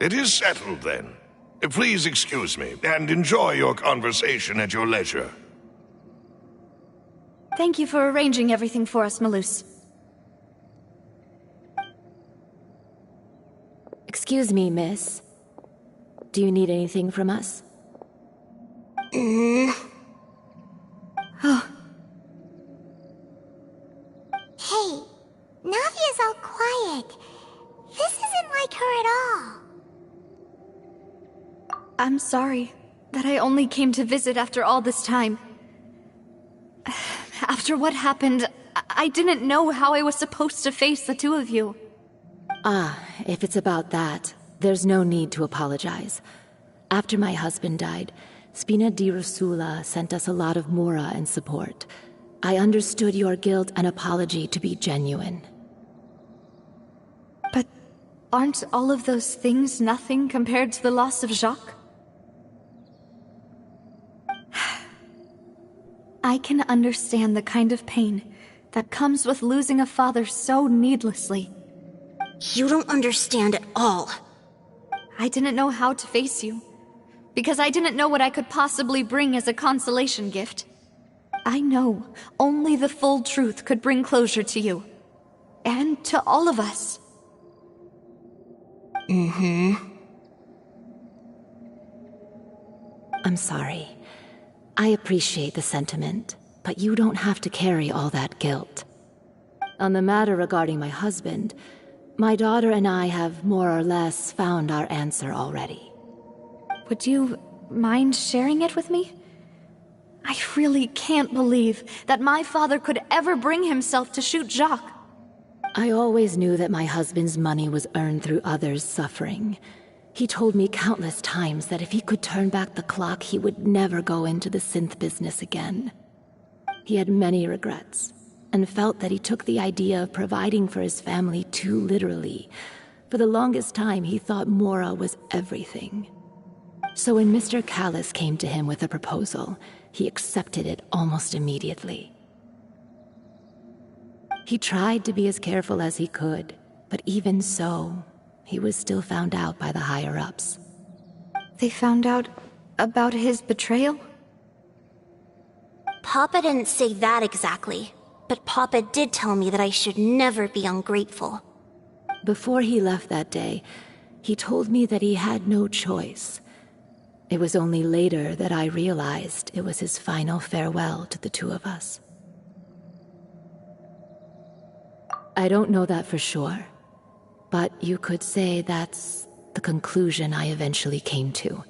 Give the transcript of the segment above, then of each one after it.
It is settled, then. Please excuse me, and enjoy your conversation at your leisure. Thank you for arranging everything for us, Malus. Excuse me, miss. Do you need anything from us? Oh. Hey, Navia's all quiet. This isn't like her at all. I'm sorry that I only came to visit after all this time. After what happened, I didn't know how I was supposed to face the two of you. Ah, if it's about that, there's no need to apologize. After my husband died, Spina di Rosula sent us a lot of mora and support. I understood your guilt and apology to be genuine. But aren't all of those things nothing compared to the loss of Jacques? I can understand the kind of pain that comes with losing a father so needlessly. You don't understand at all. I didn't know how to face you, because I didn't know what I could possibly bring as a consolation gift. I know only the full truth could bring closure to you, and to all of us. I'm sorry. I appreciate the sentiment, but you don't have to carry all that guilt. On the matter regarding my husband, my daughter and I have more or less found our answer already. Would you mind sharing it with me? I really can't believe that my father could ever bring himself to shoot Jacques. I always knew that my husband's money was earned through others' suffering. He told me countless times that if he could turn back the clock, he would never go into the synth business again. He had many regrets, and felt that he took the idea of providing for his family too literally. For the longest time, he thought Mora was everything. So when Mr. Callis came to him with a proposal, he accepted it almost immediately. He tried to be as careful as he could, but even so, he was still found out by the higher-ups. They found out about his betrayal? Papa didn't say that exactly, but Papa did tell me that I should never be ungrateful. Before he left that day, he told me that he had no choice. It was only later that I realized it was his final farewell to the two of us. I don't know that for sure, but you could say that's the conclusion I eventually came to.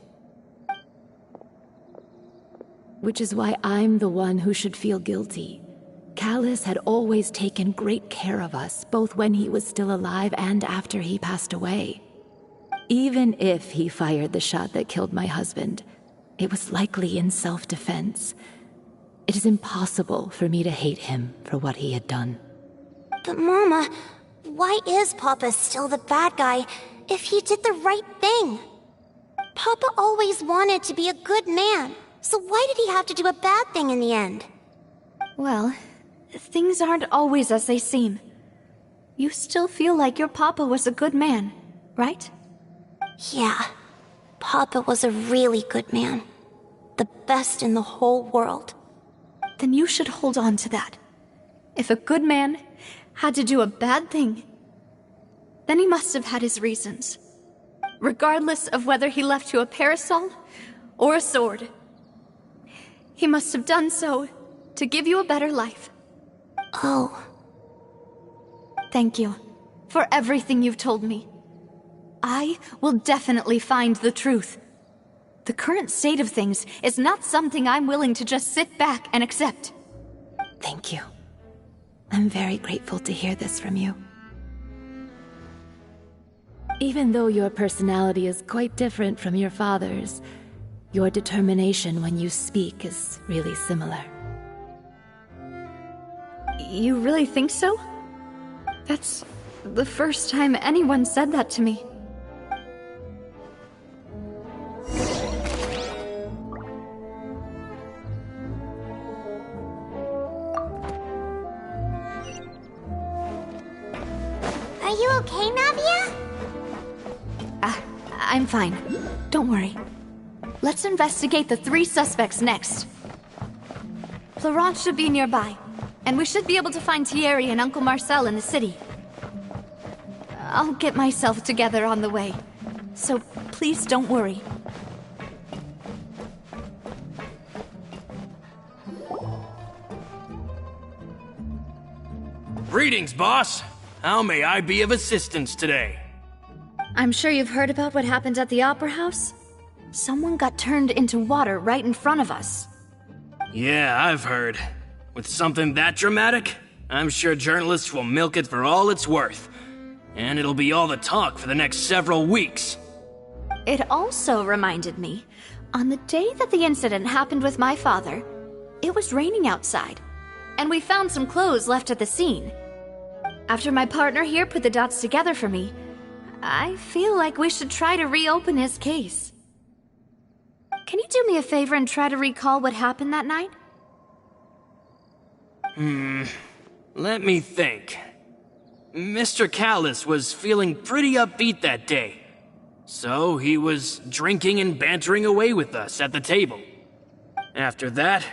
Which is why I'm the one who should feel guilty. Callis had always taken great care of us, both when he was still alive and after he passed away. Even if he fired the shot that killed my husband, it was likely in self-defense. It is impossible for me to hate him for what he had done. But Mama, why is Papa still the bad guy if he did the right thing? Papa always wanted to be a good man, so why did he have to do a bad thing in the end? Well, things aren't always as they seem. You still feel like your papa was a good man, right? Yeah, Papa was a really good man. The best in the whole world. Then you should hold on to that. If a good man had to do a bad thing, then he must have had his reasons. Regardless of whether he left you a parasol or a sword. He must have done so to give you a better life. Oh. Thank you for everything you've told me. I will definitely find the truth. The current state of things is not something I'm willing to just sit back and accept. Thank you. I'm very grateful to hear this from you. Even though your personality is quite different from your father's, your determination when you speak is really similar. You really think so? That's the first time anyone said that to me. Are you okay, Navia? I'm fine. Don't worry. Let's investigate the 3 suspects next. Florence should be nearby, and we should be able to find Thierry and Uncle Marcel in the city. I'll get myself together on the way, so please don't worry. Greetings, boss. How may I be of assistance today? I'm sure you've heard about what happened at the Opera House? Someone got turned into water right in front of us. Yeah, I've heard. With something that dramatic, I'm sure journalists will milk it for all it's worth. And it'll be all the talk for the next several weeks. It also reminded me, on the day that the incident happened with my father, it was raining outside, and we found some clothes left at the scene. After my partner here put the dots together for me, I feel like we should try to reopen his case. Can you do me a favor and try to recall what happened that night? Let me think. Mr. Callis was feeling pretty upbeat that day. So he was drinking and bantering away with us at the table. After that,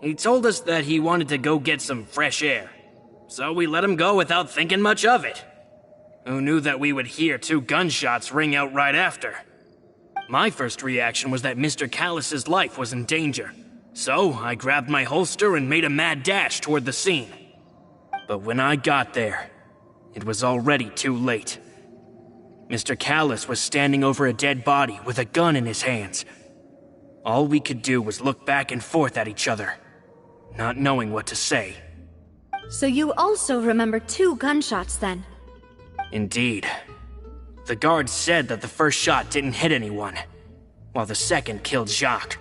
he told us that he wanted to go get some fresh air. So we let him go without thinking much of it. Who knew that we would hear 2 gunshots ring out right after? My first reaction was that Mr. Callis's life was in danger. So I grabbed my holster and made a mad dash toward the scene. But when I got there, it was already too late. Mr. Callis was standing over a dead body with a gun in his hands. All we could do was look back and forth at each other, not knowing what to say. So you also remember 2 gunshots then? Indeed. The guard said that the first shot didn't hit anyone, while the second killed Jacques.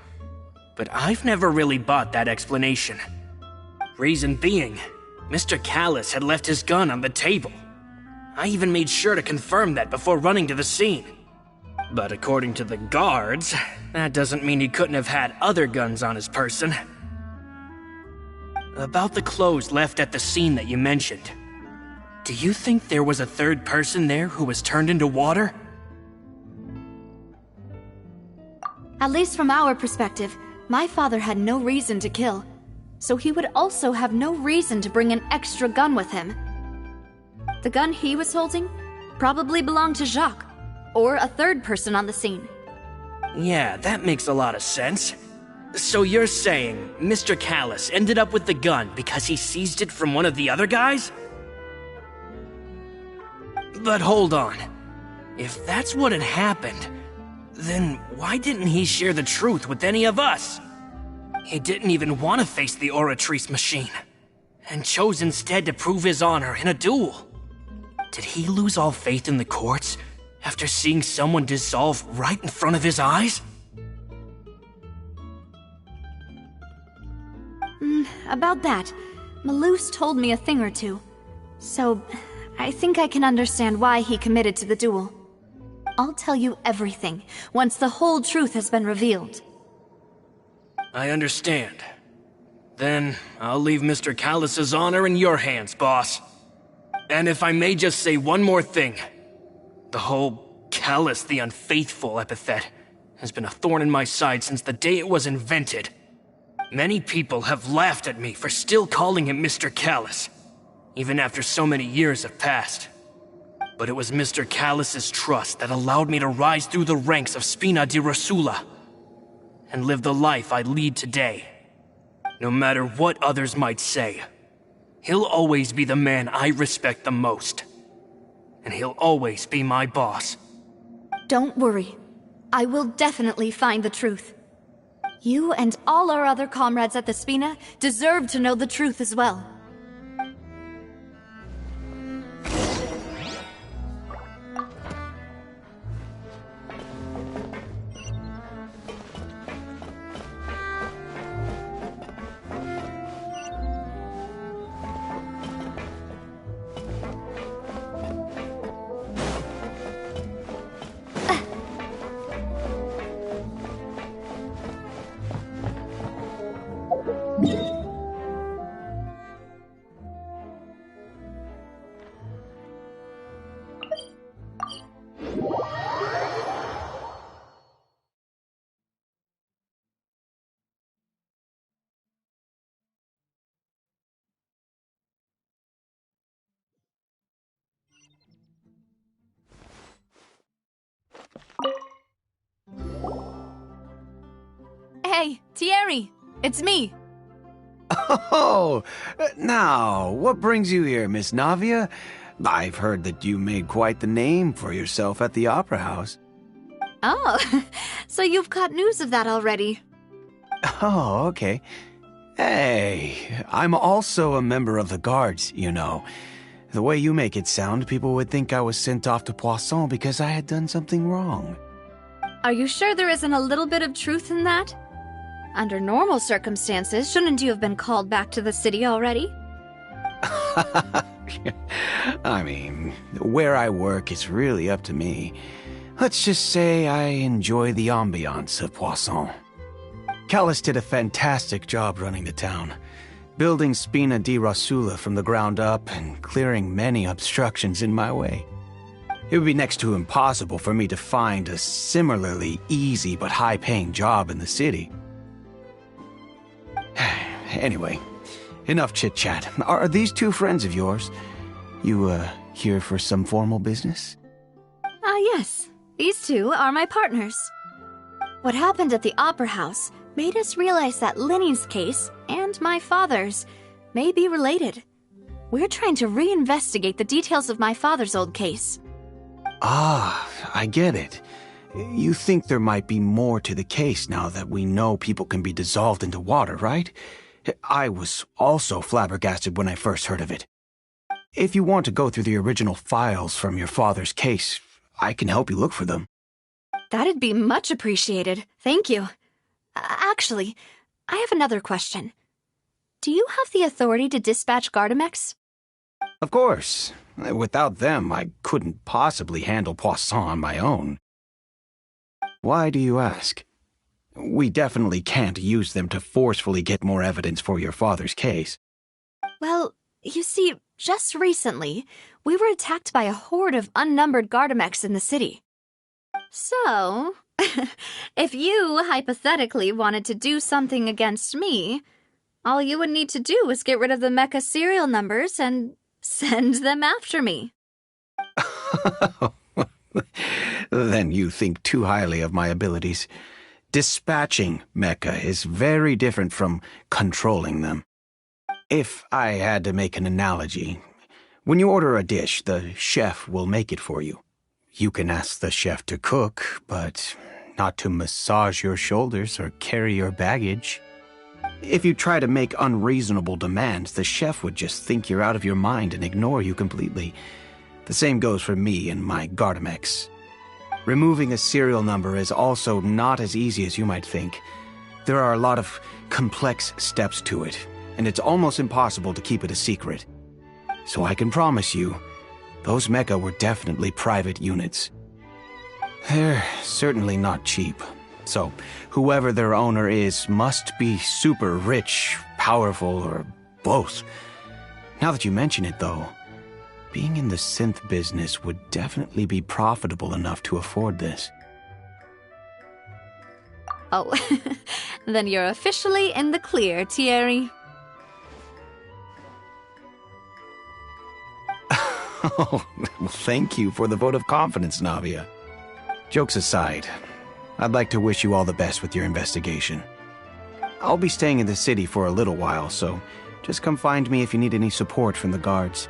But I've never really bought that explanation. Reason being, Mr. Callis had left his gun on the table. I even made sure to confirm that before running to the scene. But according to the guards, that doesn't mean he couldn't have had other guns on his person. About the clothes left at the scene that you mentioned, do you think there was a 3rd person there who was turned into water? At least from our perspective, my father had no reason to kill, so he would also have no reason to bring an extra gun with him. The gun he was holding probably belonged to Jacques, or a 3rd person on the scene. Yeah, that makes a lot of sense. So you're saying Mr. Callis ended up with the gun because he seized it from one of the other guys? But hold on. If that's what had happened, then why didn't he share the truth with any of us? He didn't even want to face the Oratrice machine, and chose instead to prove his honor in a duel. Did he lose all faith in the courts after seeing someone dissolve right in front of his eyes? About that, Malus told me a thing or two, so I think I can understand why he committed to the duel. I'll tell you everything once the whole truth has been revealed. I understand. Then I'll leave Mr. Callis's honor in your hands, boss. And if I may just say one more thing, the whole Callis the Unfaithful epithet has been a thorn in my side since the day it was invented. Many people have laughed at me for still calling him Mr. Callis, even after so many years have passed. But it was Mr. Callis's trust that allowed me to rise through the ranks of Spina di Rosula and live the life I lead today. No matter what others might say, he'll always be the man I respect the most. And he'll always be my boss. Don't worry. I will definitely find the truth. You and all our other comrades at the Spina deserve to know the truth as well. Hey, Thierry, it's me. Oh, now, what brings you here, Miss Navia? I've heard that you made quite the name for yourself at the Opera House. Oh, so you've caught news of that already. Oh, okay. Hey, I'm also a member of the Guards, you know. The way you make it sound, people would think I was sent off to Poisson because I had done something wrong. Are you sure there isn't a little bit of truth in that? Under normal circumstances, shouldn't you have been called back to the city already? I mean, where I work is really up to me. Let's just say I enjoy the ambiance of Poisson. Callis did a fantastic job running the town, building Spina di Rosula from the ground up and clearing many obstructions in my way. It would be next to impossible for me to find a similarly easy but high-paying job in the city. Anyway, enough chit-chat. Are these two friends of yours? You, here for some formal business? Yes. These two are my partners. What happened at the Opera House made us realize that Linny's case and my father's may be related. We're trying to reinvestigate the details of my father's old case. Ah, I get it. You think there might be more to the case now that we know people can be dissolved into water, right? I was also flabbergasted when I first heard of it. If you want to go through the original files from your father's case, I can help you look for them. That'd be much appreciated. Thank you. Actually, I have another question. Do you have the authority to dispatch Gardamex? Of course. Without them, I couldn't possibly handle Poisson on my own. Why do you ask? We definitely can't use them to forcefully get more evidence for your father's case. Well, you see, just recently, we were attacked by a horde of unnumbered Gardamex in the city. So, if you hypothetically wanted to do something against me, all you would need to do is get rid of the mecha serial numbers and send them after me. Then you think too highly of my abilities. Dispatching mecha is very different from controlling them. If I had to make an analogy, when you order a dish, the chef will make it for you. You can ask the chef to cook, but not to massage your shoulders or carry your baggage. If you try to make unreasonable demands, the chef would just think you're out of your mind and ignore you completely. The same goes for me and my Gardamex. Removing a serial number is also not as easy as you might think. There are a lot of complex steps to it, and it's almost impossible to keep it a secret. So I can promise you, those mecha were definitely private units. They're certainly not cheap. So, whoever their owner is must be super rich, powerful, or both. Now that you mention it, though, being in the synth business would definitely be profitable enough to afford this. Oh, then you're officially in the clear, Thierry. Oh, well, thank you for the vote of confidence, Navia. Jokes aside, I'd like to wish you all the best with your investigation. I'll be staying in the city for a little while, so just come find me if you need any support from the guards.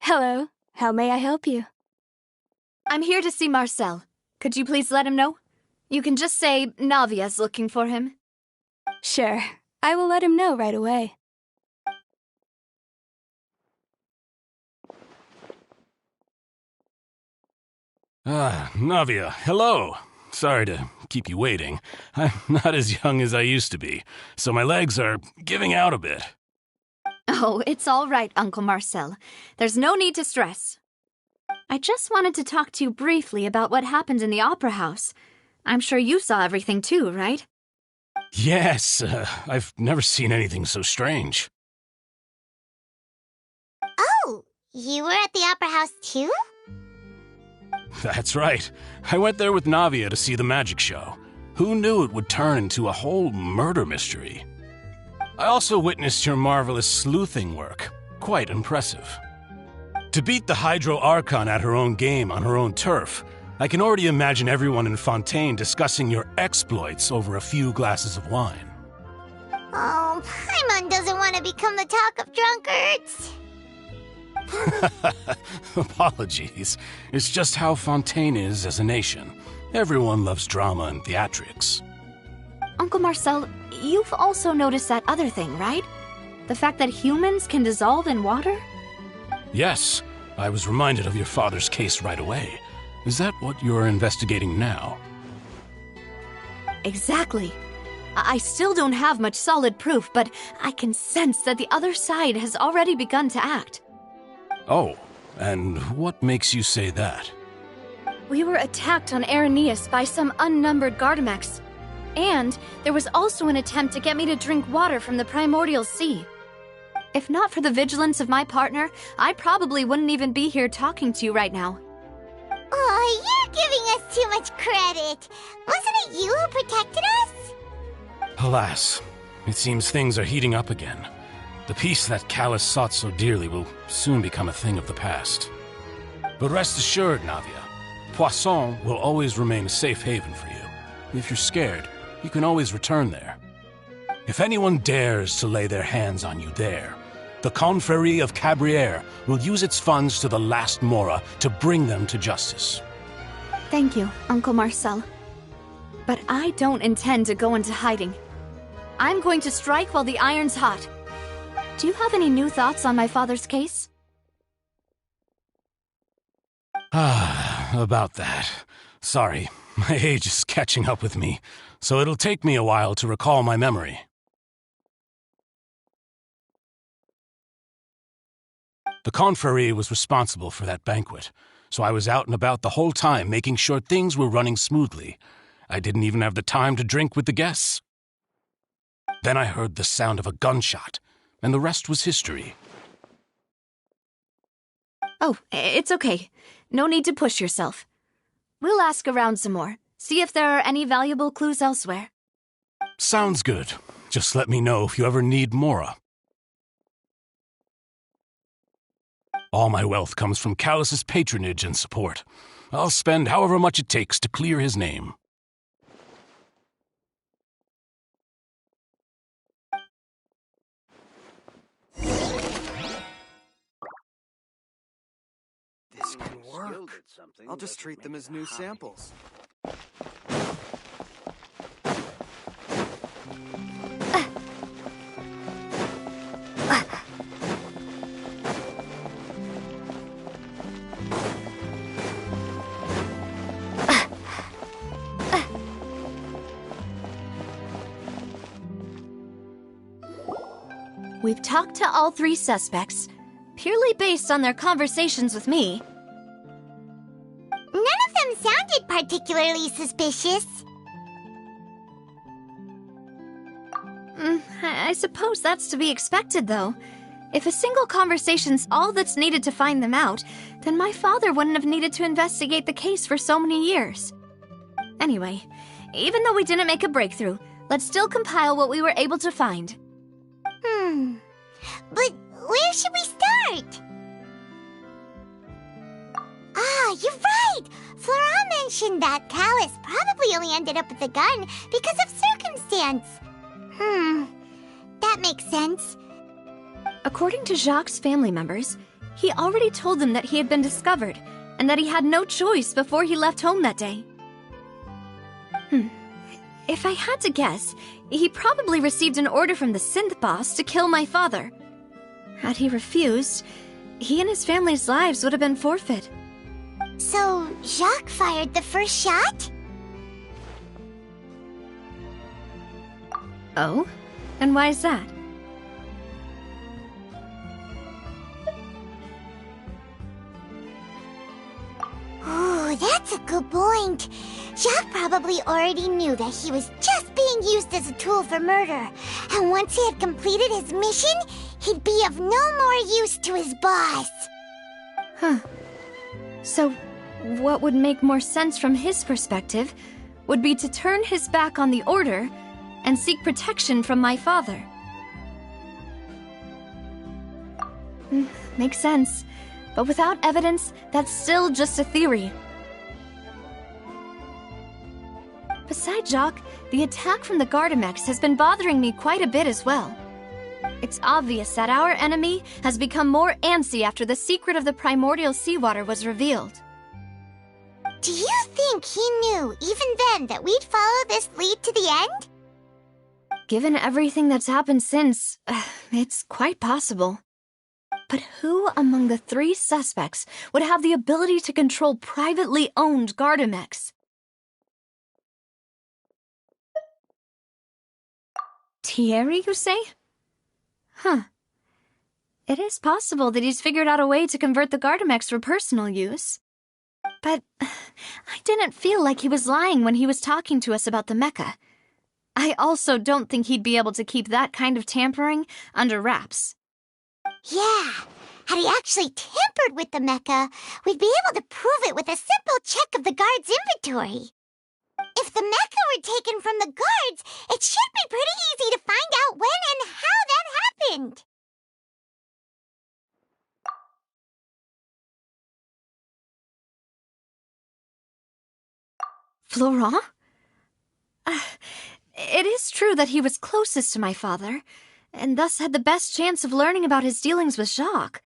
Hello. How may I help you? I'm here to see Marcel. Could you please let him know? You can just say Navia's looking for him. Sure. I will let him know right away. Navia, hello. Sorry to keep you waiting. I'm not as young as I used to be, so my legs are giving out a bit. Oh, it's all right, Uncle Marcel. There's no need to stress. I just wanted to talk to you briefly about what happened in the Opera House. I'm sure you saw everything too, right? Yes, I've never seen anything so strange. Oh, you were at the Opera House too? That's right. I went there with Navia to see the magic show. Who knew it would turn into a whole murder mystery? I also witnessed your marvelous sleuthing work. Quite impressive. To beat the Hydro Archon at her own game on her own turf, I can already imagine everyone in Fontaine discussing your exploits over a few glasses of wine. Oh, Paimon doesn't want to become the talk of drunkards. Apologies. It's just how Fontaine is as a nation. Everyone loves drama and theatrics. Uncle Marcel, you've also noticed that other thing, right? The fact that humans can dissolve in water? Yes, I was reminded of your father's case right away. Is that what you're investigating now? Exactly. I still don't have much solid proof, but I can sense that the other side has already begun to act. Oh, and what makes you say that? We were attacked on Araneus by some unnumbered Gardamex. And there was also an attempt to get me to drink water from the primordial sea. If not for the vigilance of my partner, I probably wouldn't even be here talking to you right now. Oh, you're giving us too much credit. Wasn't it you who protected us? Alas, it seems things are heating up again. The peace that Callus sought so dearly will soon become a thing of the past. But rest assured, Navia, Poisson will always remain a safe haven for you. If you're scared, you can always return there. If anyone dares to lay their hands on you there, the Confrérie of Cabrières will use its funds to the last Mora to bring them to justice. Thank you, Uncle Marcel. But I don't intend to go into hiding. I'm going to strike while the iron's hot. Do you have any new thoughts on my father's case? About that. Sorry, my age is catching up with me, so it'll take me a while to recall my memory. The Confrérie was responsible for that banquet, so I was out and about the whole time making sure things were running smoothly. I didn't even have the time to drink with the guests. Then I heard the sound of a gunshot, and the rest was history. Oh, it's okay. No need to push yourself. We'll ask around some more, see if there are any valuable clues elsewhere. Sounds good. Just let me know if you ever need Mora. All my wealth comes from Callus's patronage and support. I'll spend however much it takes to clear his name. This can work. I'll just treat them as new samples. We've talked to all three suspects, purely based on their conversations with me. None of them sounded particularly suspicious. I suppose that's to be expected, though. If a single conversation's all that's needed to find them out, then my father wouldn't have needed to investigate the case for so many years. Anyway, even though we didn't make a breakthrough, let's still compile what we were able to find. But where should we start? Ah, you're right! Flora mentioned that Callus probably only ended up with the gun because of circumstance. That makes sense. According to Jacques' family members, He already told them that he had been discovered, and that he had no choice before he left home that day. If I had to guess, he probably received an order from the synth boss to kill my father. Had he refused, he and his family's lives would have been forfeit. So, Jacques fired the first shot? Oh? And why is that? Ooh, that's a good point. Jacques probably already knew that he was just being used as a tool for murder. And once he had completed his mission, he'd be of no more use to his boss. Huh. So, what would make more sense from his perspective would be to turn his back on the Order and seek protection from my father. Makes sense. But without evidence, that's still just a theory. Besides Jacques, the attack from the Gardamex has been bothering me quite a bit as well. It's obvious that our enemy has become more antsy after the secret of the primordial seawater was revealed. Do you think he knew, even then, that we'd follow this lead to the end? Given everything that's happened since, it's quite possible. But who among the 3 suspects would have the ability to control privately owned Gardamex? Thierry, you say? Huh. It is possible that he's figured out a way to convert the Gardamex for personal use. But I didn't feel like he was lying when he was talking to us about the mecha. I also don't think he'd be able to keep that kind of tampering under wraps. Yeah, had he actually tampered with the mecha, we'd be able to prove it with a simple check of the guard's inventory. If the mecha were taken from the guards, it should be pretty easy to find out when and how that happened. Florent? It is true that he was closest to my father, and thus had the best chance of learning about his dealings with Jacques.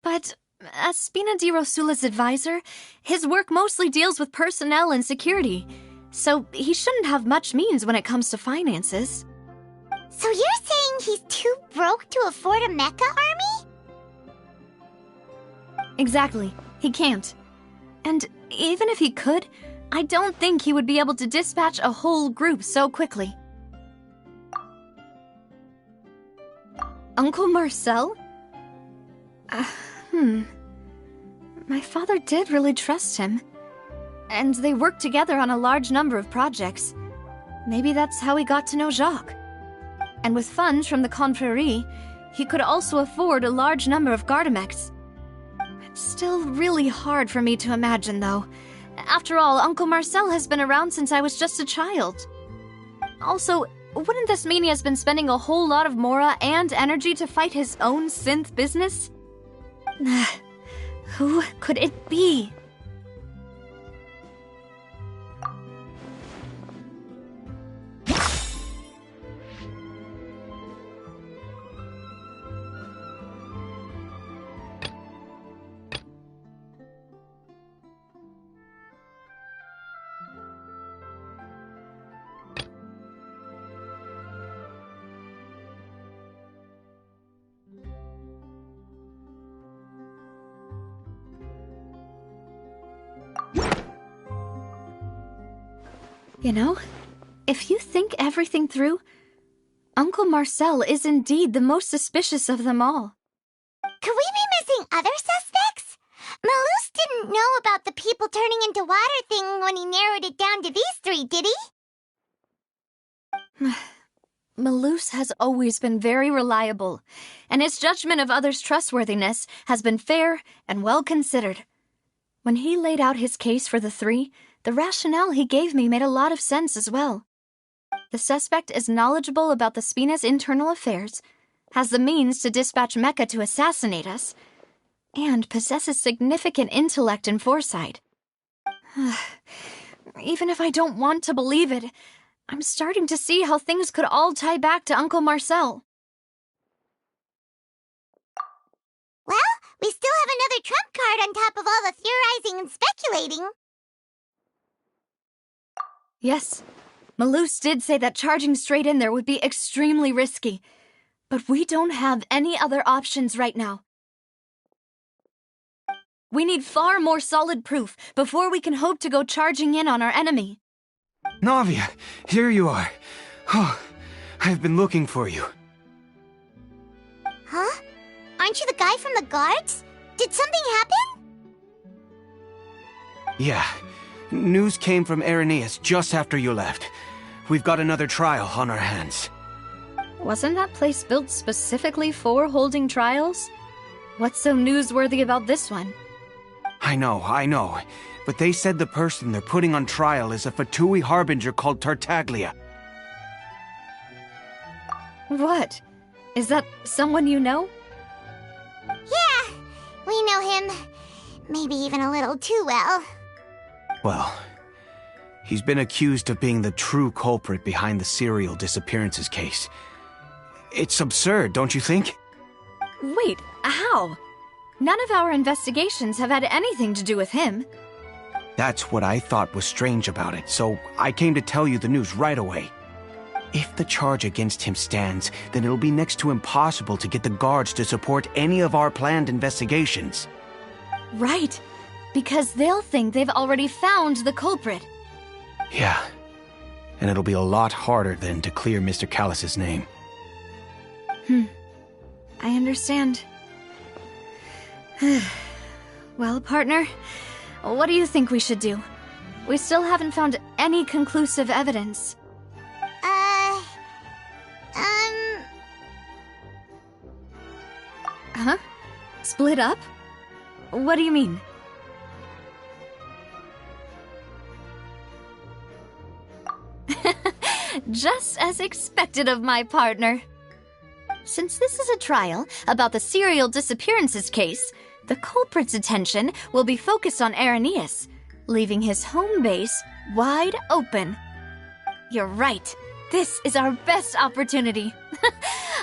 But as Spina di Rosula's advisor, his work mostly deals with personnel and security, so he shouldn't have much means when it comes to finances. So you're saying he's too broke to afford a mecha army? Exactly. He can't. And even if he could, I don't think he would be able to dispatch a whole group so quickly. Uncle Marcel? My father did really trust him. And they worked together on a large number of projects. Maybe that's how he got to know Jacques. And with funds from the Confrérie, he could also afford a large number of Gardamex. It's still really hard for me to imagine, though. After all, Uncle Marcel has been around since I was just a child. Also, wouldn't this mean he has been spending a whole lot of mora and energy to fight his own synth business? Who could it be? You know, if you think everything through, Uncle Marcel is indeed the most suspicious of them all. Could we be missing other suspects? Malus didn't know about the people turning into water thing when he narrowed it down to these 3, did he? Malus has always been very reliable, and his judgment of others' trustworthiness has been fair and well considered. When he laid out his case for the 3, the rationale he gave me made a lot of sense as well. The suspect is knowledgeable about the Spina's internal affairs, has the means to dispatch Mecha to assassinate us, and possesses significant intellect and foresight. Even if I don't want to believe it, I'm starting to see how things could all tie back to Uncle Marcel. Well, part on top of all the theorizing and speculating. Yes, Malus did say that charging straight in there would be extremely risky. But we don't have any other options right now. We need far more solid proof before we can hope to go charging in on our enemy. Navia, here you are. Oh, I've been looking for you. Huh? Aren't you the guy from the guards? Did something happen? Yeah. News came from Irenaeus just after you left. We've got another trial on our hands. Wasn't that place built specifically for holding trials? What's so newsworthy about this one? I know. But they said the person they're putting on trial is a Fatui harbinger called Tartaglia. What? Is that someone you know? Yeah, we know him. Maybe even a little too well. Well, he's been accused of being the true culprit behind the serial disappearances case. It's absurd, don't you think? Wait, how? None of our investigations have had anything to do with him. That's what I thought was strange about it, so I came to tell you the news right away. If the charge against him stands, then it'll be next to impossible to get the guards to support any of our planned investigations. Right, because they'll think they've already found the culprit. Yeah, and it'll be a lot harder then to clear Mr. Callus's name. I understand. Well, partner, what do you think we should do? We still haven't found any conclusive evidence. Huh? Split up? What do you mean? Just as expected of my partner. Since this is a trial about the serial disappearances case, the culprit's attention will be focused on Irenaeus, leaving his home base wide open. You're right. This is our best opportunity.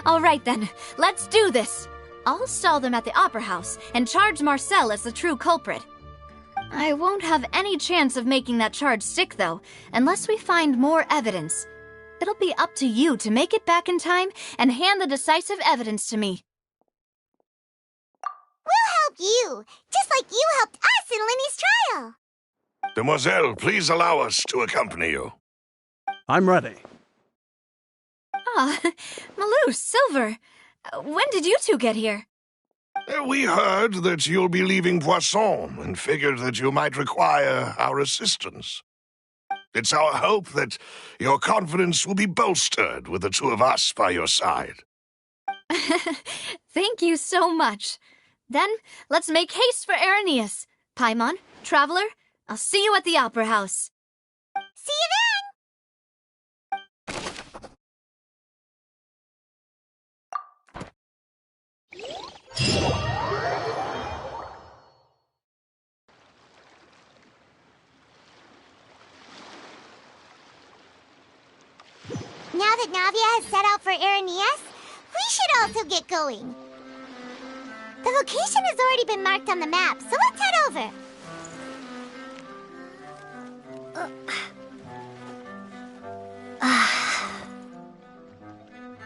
All right then, let's do this. I'll stall them at the Opera House and charge Marcel as the true culprit. I won't have any chance of making that charge stick, though, unless we find more evidence. It'll be up to you to make it back in time and hand the decisive evidence to me. We'll help you, just like you helped us in Lenny's trial. Demoiselle, please allow us to accompany you. I'm ready. Ah, Malus, Silver, when did you two get here? We heard that you'll be leaving Poisson and figured that you might require our assistance. It's our hope that your confidence will be bolstered with the two of us by your side. Thank you so much. Then, let's make haste for Irenaeus. Paimon, Traveler, I'll see you at the Opera House. See you then! Now that Navia has set out for Irenaeus, we should also get going. The location has already been marked on the map, so let's head over.